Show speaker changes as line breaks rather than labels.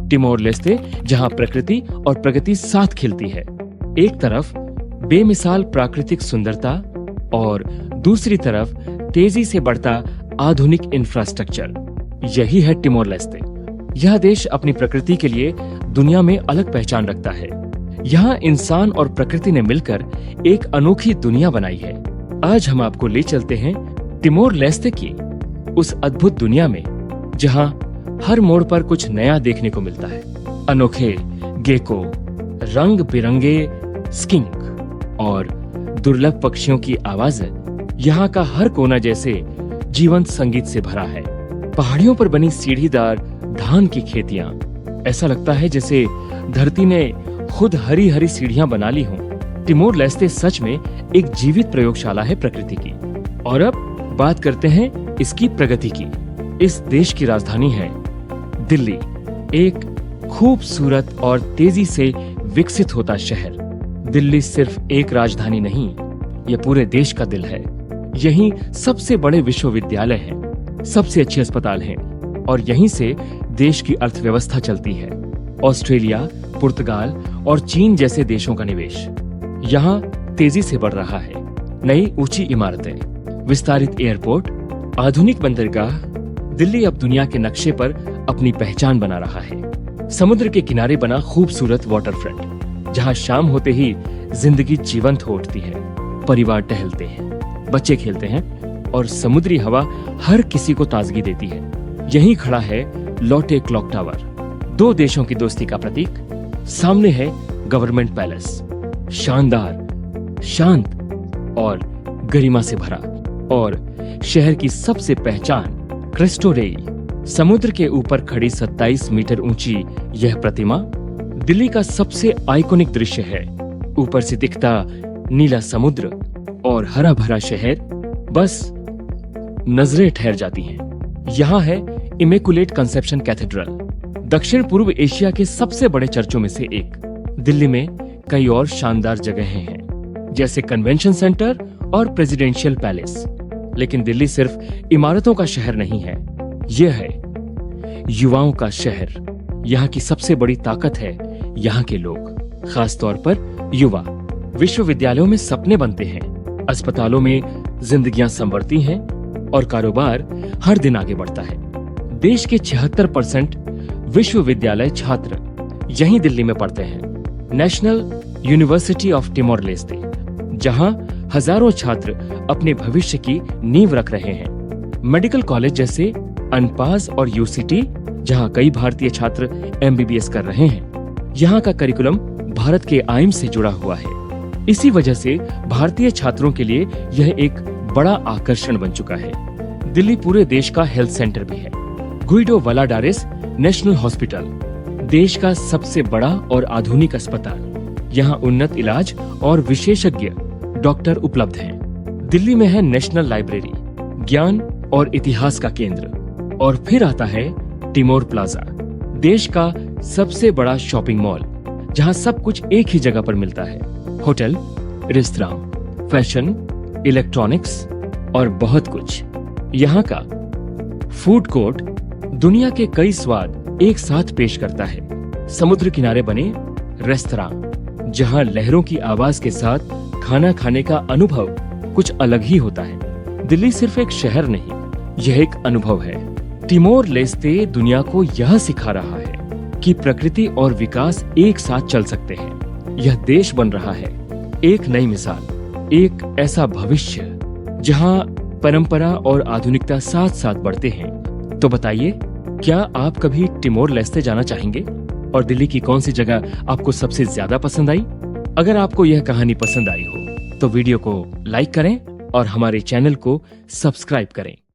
टिमोर लेस्ते जहां प्रकृति और प्रगति साथ खिलती है। एक तरफ बेमिसाल प्राकृतिक सुंदरता और दूसरी तरफ तेजी से बढ़ता आधुनिक इंफ्रास्ट्रक्चर। यही है टिमोर लेस्ते। यह देश अपनी प्रकृति के लिए दुनिया में अलग पहचान रखता है। यहाँ इंसान और प्रकृति ने मिलकर एक अनोखी दुनिया बनाई है। आज हम आपको ले चलते हैं टिमोर लेस्ते की उस अद्भुत दुनिया में जहाँ हर मोड़ पर कुछ नया देखने को मिलता है। अनोखे गेको, रंग बिरंगे स्किंक और दुर्लभ पक्षियों की आवाजें यहाँ का हर कोना जैसे जीवंत संगीत से भरा है। पहाड़ियों पर बनी सीढ़ीदार धान की खेतियां, ऐसा लगता है जैसे धरती ने खुद हरी हरी सीढ़ियां बना ली हों। टिमोर लेस्ते सच में एक जीवित प्रयोगशाला है प्रकृति की। और अब बात करते हैं इसकी प्रगति की। इस देश की राजधानी है दिल्ली, एक खूबसूरत और तेजी से विकसित होता शहर। दिल्ली सिर्फ एक राजधानी नहीं, यह पूरे देश का दिल है। यहीं सबसे बड़े विश्वविद्यालय हैं, सबसे अच्छे अस्पताल हैं और यहीं से देश की अर्थव्यवस्था चलती है। ऑस्ट्रेलिया, पुर्तगाल और चीन जैसे देशों का निवेश यहाँ तेजी से बढ़ रहा है। नई ऊंची इमारतें, विस्तारित एयरपोर्ट, आधुनिक बंदरगाह, दिल्ली अब दुनिया के नक्शे पर अपनी पहचान बना रहा है। समुद्र के किनारे बना खूबसूरत वाटरफ्रंट, जहाँ शाम होते ही जिंदगी जीवंत हो उठती है। परिवार टहलते हैं, बच्चे खेलते हैं और समुद्री हवा हर किसी को ताजगी देती है। यहीं खड़ा है लोटे क्लॉक टावर, दो देशों की दोस्ती का प्रतीक। सामने है गवर्नमेंट पैलेस, शानदार, शांत और गरिमा से भरा। और शहर की सबसे पहचान क्रिस्टो रेई, समुद्र के ऊपर खड़ी 27 मीटर ऊंची यह प्रतिमा दिल्ली का सबसे आइकॉनिक दृश्य है। ऊपर से दिखता नीला समुद्र और हरा भरा शहर बस नजरें ठहर जाती हैं। यहाँ है इमेकुलेट कंसेप्शन कैथेड्रल, दक्षिण पूर्व एशिया के सबसे बड़े चर्चों में से एक। दिल्ली में कई और शानदार जगहें हैं, जैसे कन्वेंशन सेंटर और प्रेसिडेंशियल पैलेस। लेकिन दिल्ली सिर्फ इमारतों का शहर नहीं है, यह है युवाओं का शहर। यहाँ की सबसे बड़ी ताकत है यहाँ के लोग, खासतौर पर युवा। विश्वविद्यालयों में सपने बनते हैं, अस्पतालों में जिंदगियां संवरती हैं और कारोबार हर दिन आगे बढ़ता है। देश के 76% विश्वविद्यालय छात्र यहीं दिल्ली में पढ़ते हैं। नेशनल यूनिवर्सिटी ऑफ टिमोर लेस्ते, जहां हजारों छात्र अपने भविष्य की नींव रख रहे हैं। मेडिकल कॉलेज जैसे अनपास और यूसीटी, जहां कई भारतीय छात्र एमबीबीएस कर रहे हैं। यहाँ का करिकुलम भारत के आइम से जुड़ा हुआ है। इसी वजह से भारतीय छात्रों के लिए यह एक बड़ा आकर्षण बन चुका है। दिल्ली पूरे देश का हेल्थ सेंटर भी है। गुइडो वलाडारेस नेशनल हॉस्पिटल, देश का सबसे बड़ा और आधुनिक अस्पताल। यहाँ उन्नत इलाज और विशेषज्ञ डॉक्टर उपलब्ध हैं। दिल्ली में है नेशनल लाइब्रेरी, ज्ञान और इतिहास का केंद्र। और फिर आता है टिमोर प्लाजा, देश का सबसे बड़ा शॉपिंग मॉल, जहां सब कुछ एक ही जगह पर मिलता है। होटल, रेस्तरां, फैशन, इलेक्ट्रॉनिक्स और बहुत कुछ। यहाँ का फूड कोर्ट दुनिया के कई स्वाद एक साथ पेश करता है। समुद्र किनारे बने रेस्तरां, जहां लहरों की आवाज के साथ खाना खाने का अनुभव कुछ अलग ही होता है। दिल्ली सिर्फ एक शहर नहीं, यह एक अनुभव है। टिमोर लेस्ते दुनिया को यह सिखा रहा है कि प्रकृति और विकास एक साथ चल सकते हैं। यह देश बन रहा है एक नई मिसाल, एक ऐसा भविष्य जहां परंपरा और आधुनिकता साथ साथ बढ़ते हैं। तो बताइए, क्या आप कभी टिमोर लेस्ते जाना चाहेंगे? और दिल्ली की कौन सी जगह आपको सबसे ज्यादा पसंद आई? अगर आपको यह कहानी पसंद आई हो तो वीडियो को लाइक करें और हमारे चैनल को सब्सक्राइब करें।